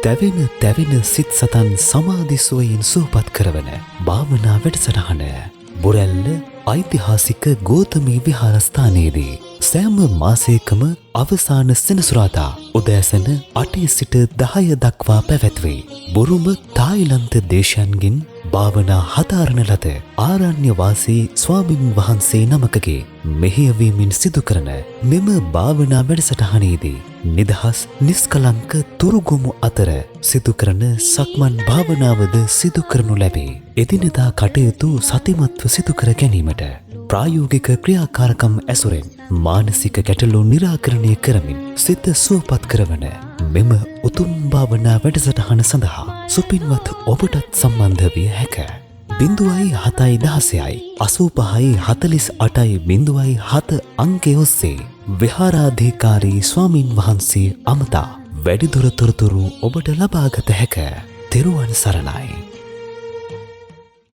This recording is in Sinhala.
දැවෙන සිත් සතන් සමාධි සුවයෙන් සුවපත් කරවන භාවනා වැඩසටහන බොරැල්ල ඓතිහාසික ගෝතමී විහාරස්ථානයේදී සෑම මාසයකම අවසාන සෙනසුරාදා උදෑසන 8 සිට 10 දක්වා පැවැත්වේ. බුරුම තායිලන්ත දේශයන්ගෙන් භාවනා හදාරන ලද ආරණ්‍ය වාසී ස්වාමින් වහන්සේ නමකගේ මෙහෙයවීමෙන් සිදු කරන මෙම භාවනා වැඩසටහනේදී නිදහස් නිස්කලංක තුරුගොමු අතර සිදු කරන සක්මන් භාවනාවද සිදු කරනු ලැබේ. එදිනෙදා කටයුතු සතිමත්ව සිදු කර ගැනීමට ප්‍රායෝගික ක්‍රියාකාරකම් ඇසුරෙන් මානසික ගැටලු නිරාකරණය කරමින් සිත සුවපත් කරවන මෙම උතුම් භාවනා වැඩසටහන සඳහා සුපින්වත් ඔබටත් සම්බන්ධ විය හැක. 0.785.48.07 අංකය ඔස්සේ විහාරාධිකාරී ස්වාමින් වහන්සේ අමතා වැඩිදුර තොරතුරු ඔබට ලබාගත හැක. තෙරුවන් සරණයි.